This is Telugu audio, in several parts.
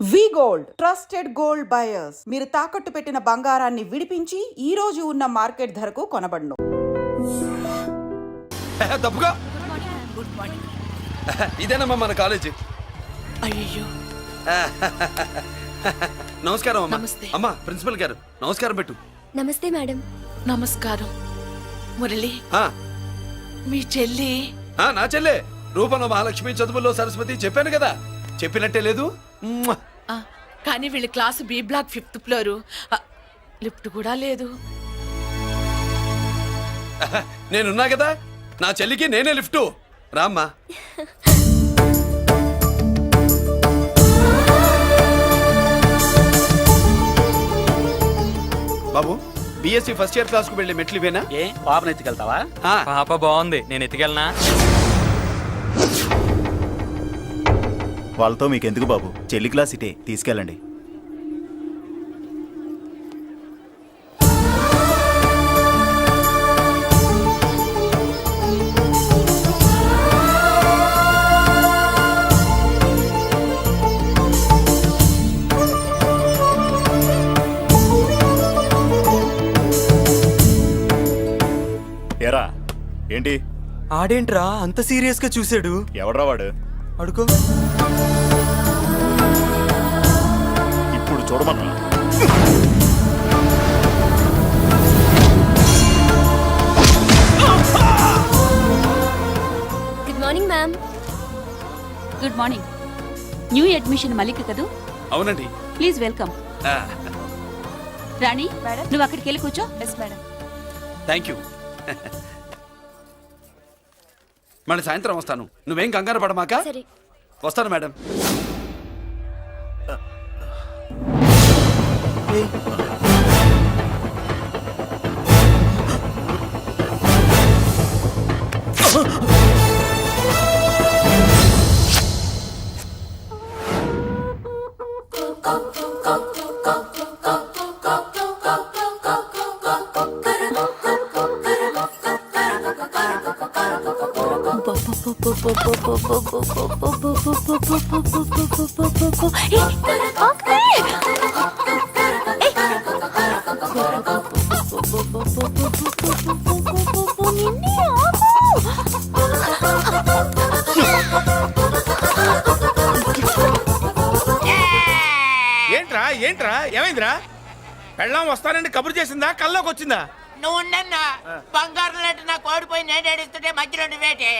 వి గోల్డ్ ట్రస్టెడ్ గోల్డ్ బయర్స్ మీరు తాకట్టు పెట్టిన బంగారాన్ని విడిపించి ఈ రోజు ఉన్న మార్కెట్ ధరకు కొనబడును. తప్పుగా ఇదేనమ్మా మన కాలేజీ. అయ్యో నమస్కారం అమ్మా. నమస్తే. అమ్మా ప్రిన్సిపల్ గారు నమస్కారం పెట్టు. నమస్తే మేడం. నమస్కారం. మురళి ఆ, మీ చెల్లి నా చెల్లె రూపంలో మహాలక్ష్మి, చదువుల్లో సరస్వతి చెప్పాను కదా, చెప్పినట్టే లేదు. మ్మ్. ఆ, కానీ వీళ్ళ class B block 5th floor. Lift కూడా లేదు. నేనున్నా కదా, నా చెల్లికి నేనే లిఫ్ట్. రామ్మా. బాబు బిఎస్సి ఫస్ట్ ఇయర్ క్లాస్ కు వెళ్ళి మెట్లు ఇవేనా? ఏ పాపను ఎత్తుకెళ్తావా? పాప బాగుంది, నేను ఎత్తుకెళ్ళనా? వాళ్ళతో మీకెందుకు బాబు, చెల్లి క్లాస్ ఇటే, తీసుకెళ్ళండి. ఎరా ఏంటి? ఆడేంట్రా అంత సీరియస్ గా చూసాడు? ఎవడ్రా వాడు? అడుకో. ఇప్పుడు చూడమన్నా. Good morning ma'am. Good morning. New admission Mallika కదూ? అవునండి. Please welcome. ఆ, రాణి, నువ్వు అక్కడికి వెళ్ళి కూర్చో. Thank you. మళ్ళీ సాయంత్రం వస్తాను, నువ్వేం కంగారు పడమాక. సరే. వస్తాను మేడం. ఏంట్రా ఏంట్రా ఏమైందిరా? పెళ్ళాం వస్తానండి కబురు చేసిందా, కల్లోకి వచ్చిందా? నువ్వు ఉండన్నా బంగారం లాంటి నాకు ఓడిపోయి నేను ఏడుస్తుంటే మధ్యలో నువ్వేటే.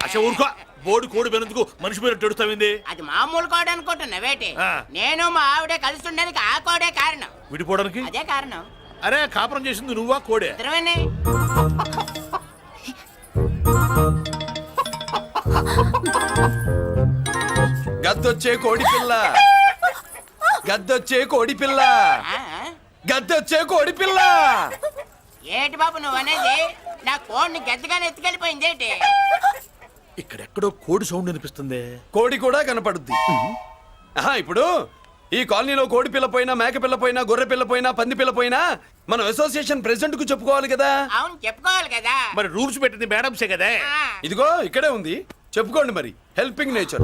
అసలు ఊరుకో, బోర్డు కోడి పెనందుకు మనిషి పేరు తెడుస్తావింది. అది మామూలు కోడ అనుకుంటున్నా వేటి. ఆ. నేను మా ఆవిడే కలిసి ఉండడానికి ఆ కోడే కారణం. విడిపోవడానికి? అదే కారణం. అరే కాపురం చేసింది నువ్వా కోడే? ఇద్దరమేనే. గద్దొచ్చే కోడి పిల్ల, గద్దొచ్చే కోడి పిల్ల, ఆ? గద్దొచ్చే కోడి పిల్ల. ఏటి బాబు నువ్వు అనేది? నా కోడిని గద్దగానే ఎత్తుకెళ్ళిపోయింది ఏంటి? ఇక్కడెక్కడో కోడి సౌండ్ అనిపిస్తుంది. కోడి కూడా కనపడుద్ది. ఆహా, ఇప్పుడు ఈ కాలనీలో కోడి పిల్ల పోయినా, మేక పిల్ల పోయినా, గొర్రె పిల్ల పోయినా, పంది పిల్ల పోయినా మనం అసోసియేషన్ ప్రెసిడెంట్ కు చెప్పుకోవాలి కదా. అవును చెప్పుకోవాలి కదా. మరి రూల్స్ పెట్టింది మేడంసే కదా. ఆ. ఇదిగో ఇక్కడే ఉంది, చెప్పుకోండి మరి. Helping nature.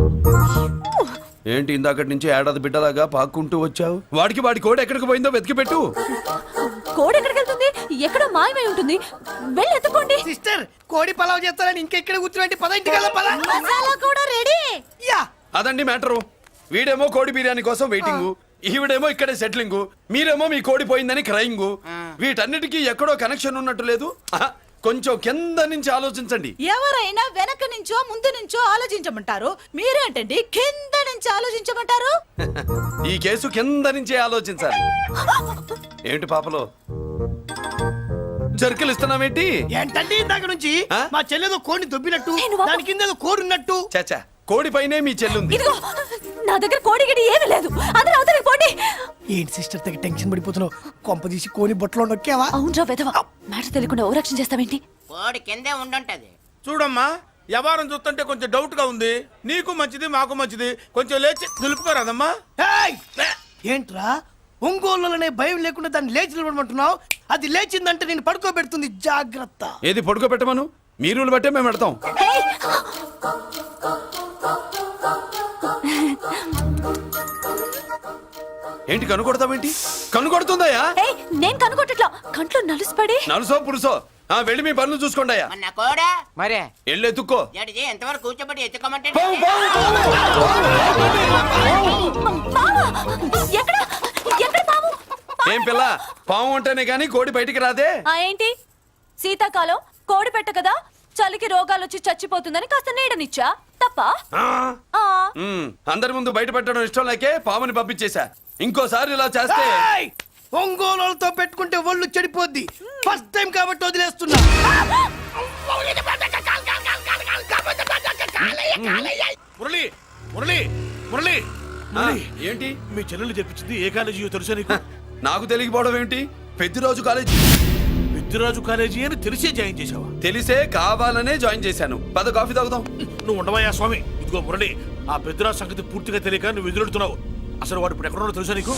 ఏంటి ఇందాకటి నుంచి ఏడాది బిడ్డలాగా పాక్కుంటూ వచ్చావు? వాడికి వాడి కోడి ఎక్కడికి పోయిందో వెతికి పెట్టు. కోడి ఎక్కడికి వెళ్తుంది? ఎక్కడో మాయమై ఉంటుంది. వెళ్ళి ఎత్తుకోండి. సిస్టర్ కోడి పలావ్ చేస్తారని ఇంకెక్కడ కూర్చోబెట్టి పద ఇంటికి మసాలా కూడా రెడీ. అదండి మ్యాటరు. వీడేమో కోడి బిర్యానీ కోసం వెయిటింగ్, ఈవిడేమో ఇక్కడే సెటిలింగ్, మీరేమో మీ కోడి పోయిందని క్రయింగ్. వీటన్నిటికీ ఎక్కడో కనెక్షన్ ఉన్నట్టు లేదు. ఆహా, కొంచెం కింద నుంచి ఆలోచించండి. ఎవరైనా వెనక నుంచో ముందు నుంచో ఆలోచించమంటారు, మీరేంటండి కింద నుంచి ఆలోచించమంటారు? ఈ కేసు కింద నుంచే ఆలోచించాలి. ఏంటి పాపలో జర్కలు ఇస్తున్నావేంటి? ఏంటండి ఇందాక నుంచి ఆ? మా చెల్లెదో కోడిని దొబ్బినట్టు, నేను బాబు. దాని కింద కోడి ఉన్నట్టు. చాచా, కోడి పైనే మీ చెల్లుంది. ఇదిగో నా దగ్గర కోడి గిడి ఏమీ లేదు. అందరూ అవతలికి పోండి. ఏంటి సిస్టర్ దగ్గర టెన్షన్ పడిపోతున్నావు? కొంప తీసి కోడి బొట్టలో నొక్కావా? అవునరా వెధవ, మాట తెలియకుండా ఓ రక్షణ చేస్తావేంటి? కోడి కిందే ఉండుంటది. చూడమ్మా, వ్యవహారం చూస్తుంటే కొంచెం డౌట్ గా ఉంది. నీకు మంచిది మాకు మంచిది, కొంచెం లేచి నిలుపుకోరాదమ్మా. ఏంట్రా ఒంగోలులోనే భయం లేకుండా దాన్ని లేచి నిలబడమంటున్నావు? అది లేచిందంటే నేను పడుకోబెడుతుంది, జాగ్రత్త. ఏది పడుకోబెట్టమను, మీ రూల్ బట్టే మేము పెడతాం. ఏంటి కనుకొడతావేంటి? కనుకొడుతుందయ్యా? ఏయ్ నేను కనుగొట్టట్లా కంట్లో నలుసుపడి నలుసో పురుసో వెళ్ళి మీ పనులు చూసుకోండి అయ్యా. అన్న కోడా మరే ఎల్లు ఎత్తుక్కో. జడిజి ఎంతవరకు కూర్చోబెట్టి ఎత్తుకోమంటే ఎక్కడ ఎక్కడ పాము ఏం పిల్ల, పాము ఉంటేనే గాని కోడి బయటికి రాదే. ఏంటి శీతాకాలం కోడి పెట్ట కదా చలికి రోగాలు వచ్చి చచ్చిపోతుందని కాస్త నీడనిచ్చా తప్ప ఆ? ఆ, అందరి ముందు బయట పెట్టడం ఇష్టం లేకే పాముని పంపించేశా. ఇంకోసారి ఇలా చేస్తే ఒంగోలులతో పెట్టుకుంటే ఒళ్ళు చెడిపోద్ది. ఫస్ట్ టైం కాబట్టి వదిలేస్తున్నా. మురళి మురళి మురళి ఆ, ఏంటి మీ చెల్లెలు చెప్పించింది ఏ కాలేజీ తెలుసా నీకు? నాకు తెలియకపోవడం ఏంటి? పెద్దిరాజు కాలేజీ. విద్యరాజు కాలేజీ అని తెలిసే జాయిన్ చేసావా? తెలిసే కావాలనే జాయిన్ చేశాను. పద కాఫీ తాగుదాం. నువ్వు ఉండవయ్యా స్వామి. ఇదిగో మురళి, ఆ పెద్దరాజు సంగతి పూర్తిగా తెలియక నువ్వు ఎదురెడుతున్నావు. అసలు వాడు ఇప్పుడు ఎక్కడున్నాడో తెలుసా నీకు?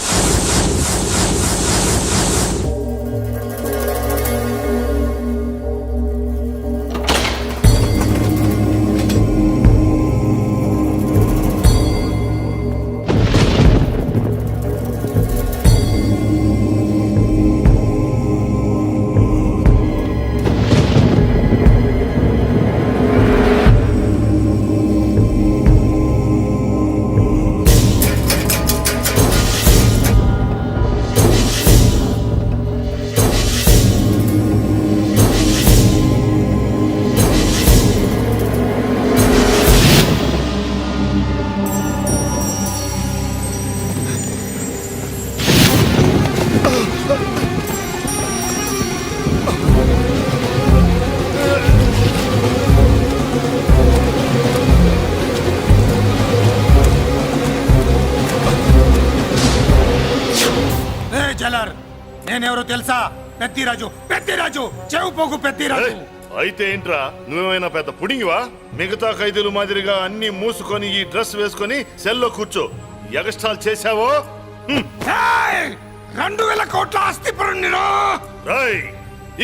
జలర్ నేనెవరో తెలుసా? పెద్దిరాజు, పెద్దిరాజు, చెవు పోగు పెద్దిరాజు. అయితే ఏంట్రా, నువ్వేమైనా పెద్ద పుడింగివా? మిగతా ఖైదీలు మాదిరిగా అన్ని మూసుకొని ఈ డ్రెస్ వేసుకొని సెల్లో కూర్చో. ఎగస్ట్రాల్ చేశావో 2000 కోట్ల ఆస్తి పరుణ్ణిరో. రాయ్,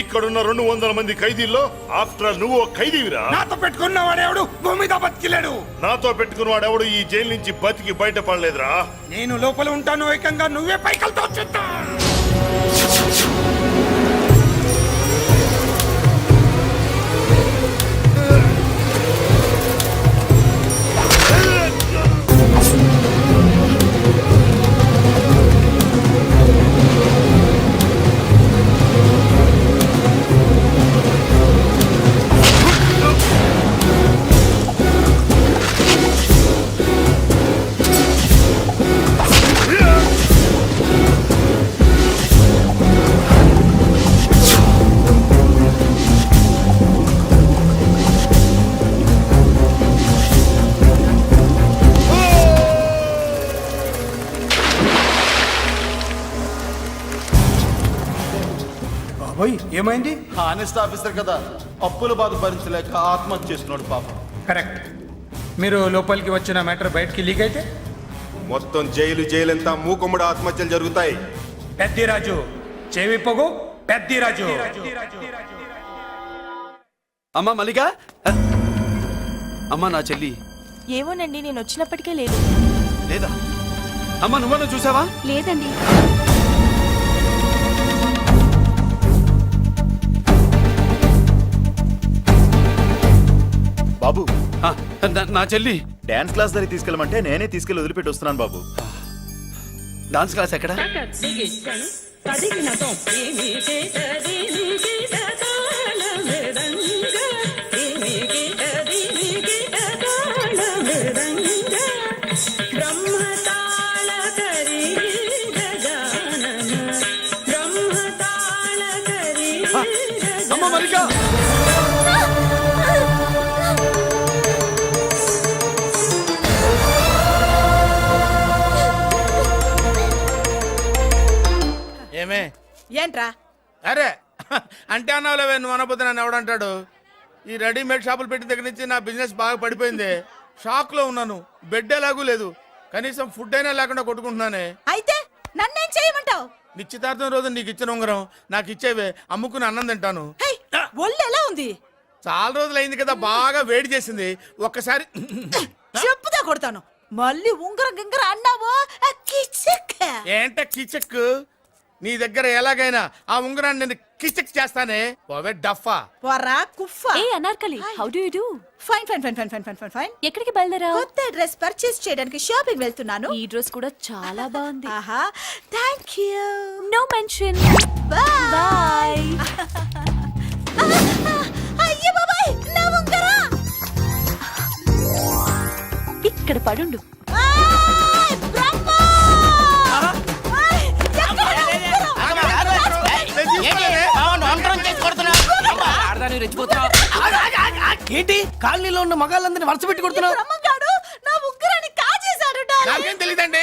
ఇక్కడున్న 200 మంది ఖైదీల్లో ఆఫ్టర్ ఆల్ నువ్వు ఖైదీవిరా. నాతో పెట్టుకున్న వాడెవడు భూమి మీద బతికిలేడు. నాతో పెట్టుకున్న వాడెవడు ఈ జైలు నుంచి బతికి బయటపడలేదురా. నేను లోపల ఉంటాను, ఏకంగా నువ్వే పైకలతో వచ్చేస్తా. ఏమైంది? హానెస్ట్ ఆఫీసర్ కదా, అప్పుల బాధ భరించలేక ఆత్మహత్య చేసుకున్నాడు పాపం. కరెక్ట్. మీరు లోపలికి వచ్చిన మ్యాటర్ బయటికి లీక్ అయితే మొత్తం జైలు అంతా మూకుమ్మడి ఆత్మహత్యలు జరుగుతాయి. పెద్దిరాజు చెవి పొగు పెద్దిరాజు. అమ్మా మల్లిక, అమ్మా నా చెల్లి ఏమోనండి నేను వచ్చినప్పటికే లేదు లేదా? అమ్మా నువ్వన్నా చూసావా? లేదండి. బాబు, ఆ, నా చెల్లి డాన్స్ క్లాస్ దగ్గర తీసుకెళ్ళమంటే నేనే తీసుకెళ్ళి వదిలిపెట్టి వస్తున్నాను బాబు. డాన్స్ క్లాస్ ఎక్కడ? అమ్మ మల్లిక, ఏమే ఏంట్రా? అరే అంటే అన్నావులేవే, నువ్వు అనబోతే నన్ను ఎవడంటాడు? ఈ రెడీమేడ్ షాపులు పెట్టిన దగ్గర నుంచి నా బిజినెస్ బాగా పడిపోయింది. షాక్ లో ఉన్నాను. బెడ్ ఎలాగూ లేదు, కనీసం ఫుడ్ అయినా లేకుండా కొట్టుకుంటున్నానే. అయితే నన్నేం చేయమంటావు? నిశ్చితార్థం రోజు నీకు ఇచ్చిన ఉంగరం నాకు ఇచ్చేవే, అమ్ముకుని అన్నం తింటాను. హై, ఒళ్ళు ఎలా ఉంది? చాలా రోజులు అయింది కదా, బాగా వేడి చేసింది. ఒక్కసారి చెప్పుదా కొడతాను. మళ్ళీ ఉంగరం గింగర అన్నావో కిచక్. ఏంట కిచక్ నీ దగ్గర ఎలాగైనా ఆ ఉంగరాన్ని నేను కిచక్ చేస్తానే పోవే డఫా. పోరా కుఫ్ఫా. ఏ Anarkali how do you do? Fine fine fine fine fine fine fine fine. ఎక్కడికి బయలుదేరావు? కొత్త డ్రెస్ పర్చేస్ చేయడానికి షాపింగ్ వెళ్తున్నాను. ఈ డ్రెస్ కూడా చాలా బాగుంది. ఆహా thank you. No mention. Bye. Bye. అయ్యో బాబాయ్ నా ఉంగరా. ఇక్కడ పడుండు. ఆయ్, బ్రహ్మ! ఆయ్, ఎక్కడ నా ఉంగరం? నేను తీసుకోలేదే. ఏంటి కాలనీలో ఉన్న మగాళ్ళందరినీ వరుస పెట్టి కొడుతున్నావు? బ్రహ్మంగాడు నా ఉంగరాన్ని కాజేశాడు డార్లింగ్. నాకేం తెలియదండి.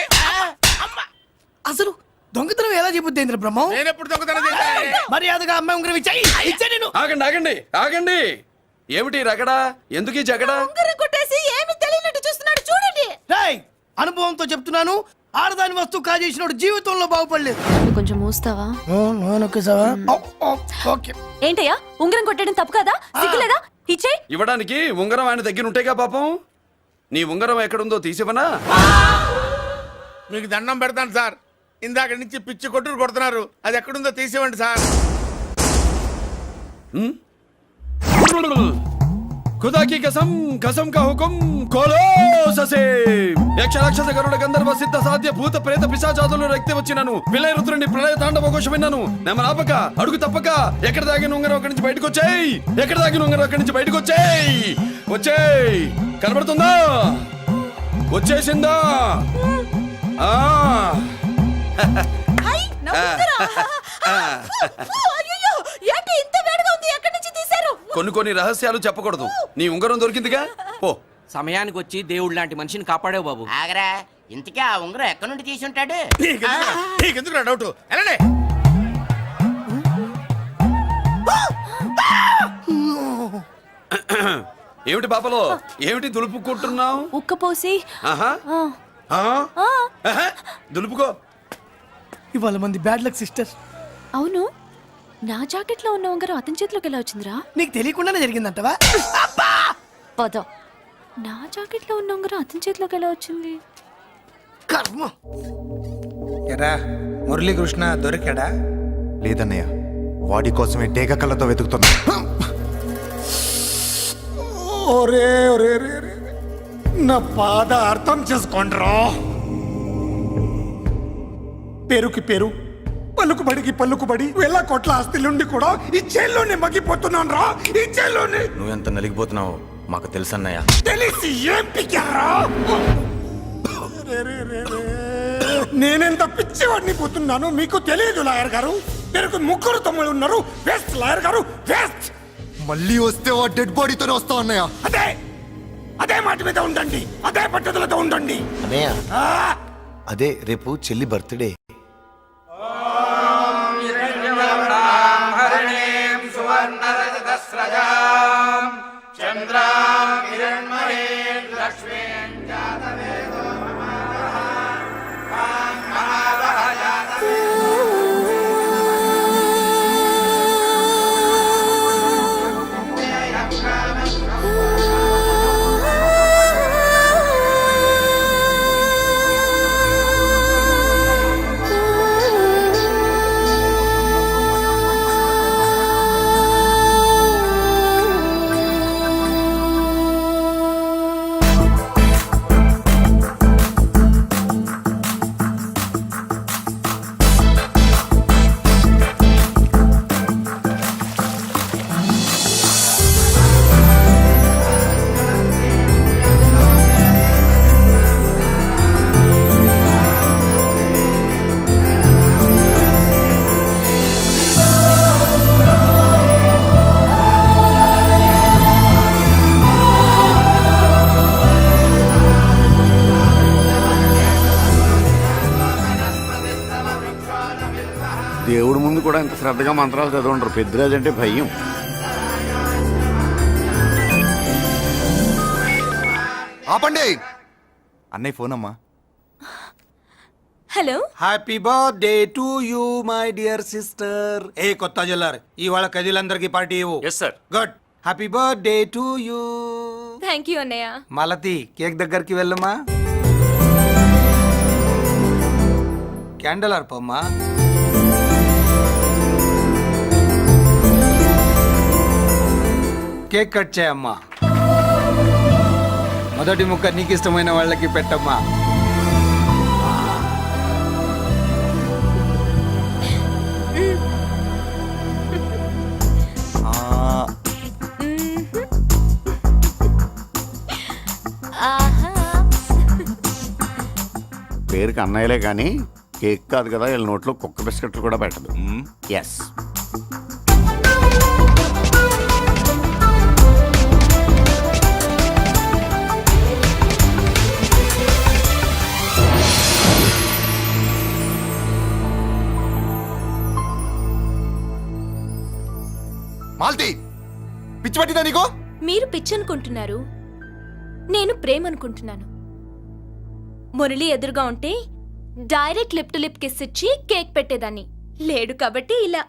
అసలు దొంగతనం ఎలా చెబుద్ది బ్రహ్మం? నేను ఎప్పుడు దొంగతనం చేశాను? మర్యాదగా అమ్మాయి ఉంగరం ఇచ్చాయి. ఇచ్చా నేను. ఆగండి ఆగండి ఆగండి. ఏమిటి రగడా? ఎందుకు ఈ జగడా? ఉంగరం కొట్టేసి ఏమీ తెలియనట్టు చూస్తున్నాడు చూడండి. రేయ్, అనుభవంతో చెప్తున్నాను, ఆడదాని వస్తువు కాజేసినోడు జీవితంలో బాగుపడలేదు. కొంచెం మూస్తావా? ఓకే. ఏంటయ్యా ఉంగరం కొట్టడం తప్పు కదా? సిగ్గులేదా? ఇచ్చే. ఇవ్వడానికి ఉంగరం ఆయన దగ్గర ఉంటేగా పాపం. నీ ఉంగరం ఎక్కడుందో తీసివనా? మీకు దండం పెడతాను సార్, ఇందాక నుంచి పిచ్చి కొట్టుడు కొడుతున్నారు, అది ఎక్కడుందో తీసేవండి సార్. खुदा की कसम कसम का हुकुम खोलो ससे యక్ష రాక్షస గరుడ గంధర్వ సిద్ధ సాధ్య భూత ప్రేత పిశాచాదులు రక్తి వచ్చినాను విలయ రుద్రుని ప్రళయ తాండవ ఘోషం విన్నాను. నెమరాపక అడుగు తప్పక ఎక్కడ దాగిన ఉంగరం అక్కడి నుంచి బయటకు వచ్చేయ్. ఎక్కడ దాగిన ఉంగరం అక్కడి నుంచి బయటకు వచ్చేయ్. వచ్చేయ్. కనబడుతుందా? వచ్చేసిందా? హై నా ఉంగరం. అయ్యో ఏంటి ఇంత వేడిగా ఉంది? ఎక్కడి నుంచి తీశారు? కొన్ని రహస్యాలు చెప్పకూడదు. నీ ఉంగరం దొరికిందిగా, పో. సమయానికి వచ్చి దేవుడు లాంటి మనిషిని కాపాడావు బాబు. ఆగరా, ఇంతకీ ఆ ఉంగరం ఎక్కడి నుండి తీసి ఉంటాడు? నీకెందుకు డౌట్? ఎలానే ఏమిటి పాపలో, ఏమిటి దులుపుకుంటున్నావు? ఉక్కపోసి. ఆహా. ఆహా. దులుపుకో. ఇవాళ మంది బ్యాడ్ లక్ సిస్టర్. అవును, నా జాకెట్ లో ఉన్న ఉంగరం అతని చేతిలోకి ఎలా వచ్చిందిరా? నీకు తెలియకుండానే జరిగిందంటవా? పద. నా జాకెట్ లో ఉన్న ఉంగరం అతని చేతిలోకి ఎలా వచ్చింది? కర్మ. ఎరా మురళీకృష్ణ దొరికాడా? లేదన్నయ్య, వాడి కోసమే డేగ కళ్ళతో వెతుకుతున్నా. ఒరే ఒరే రే రే రే. నా బాధ అర్థం చేసుకోండిరా. పేరుకి పేరు, పలుకుబడికి పలుకుబడి, వేల కోట్ల ఆస్తిలుండి కూడా ఈ జైల్లోనే మగ్గిపోతున్నాను రా. ఈ జైల్లోనే. నువ్వెంత నలిగిపోతున్నావో మాకు తెలుసన్నయ్య. తెలిసి ఏం పిక్కారా? నేనెంత పిచ్చివాడిని పోతున్నాను మీకు తెలియదు లాయర్ గారు. పేరుకు ముగ్గురు తమ్ముళ్ళు ఉన్నారు. వేస్ట్ లాయర్ గారు, వేస్ట్. మళ్ళీ వస్తే ఆ డెడ్ బాడీతోనే వస్తావు అన్నయ్య. అదే మాట మీద ఉండండి, అదే పట్టుదలతో ఉండండి. అన్నయ్య, అదే రేపు చెల్లి బర్త్డే. దేవుడి ముందు కూడా ఇంత శ్రద్ధగా మంత్రాలు చదవంటారు. పెద్దరాజు అంటే భయం. ఆపండి. అన్నయ్య ఫోన్ అమ్మా. Hello. Happy birthday to you my dear sister. ఏ కొత్త జల్లార్, ఇవాళ కదిలందరికీ పార్టీ ఇవ్వు. Yes sir. Good. Happy birthday to you. Thank you అన్నయ్య. మాలతి, కేక్ దగ్గరికి వెళ్ళమ్మా. క్యాండల్ ఆర్పమ్మా. కేక్ కట్ చేయమ్మా. మొదటి ముక్క నీకు ఇష్టమైన వాళ్ళకి పెట్టమ్మా. పేరుకి అన్నయ్యలే కానీ కేక్ కాదు కదా వీళ్ళ నోట్లో కుక్క బిస్కెట్లు కూడా పెట్టదు. ఎస్. మాల్తి పిచ్చి పట్టిందా నీకు? మీరు పిచ్చి అనుకుంటున్నారు, నేను ప్రేమ అనుకుంటున్నాను. మురళి ఎదురుగా ఉంటే direct lip to lip kiss ఇచ్చి కేక్ పెట్టేదాన్ని. లేడు కాబట్టి ఇలా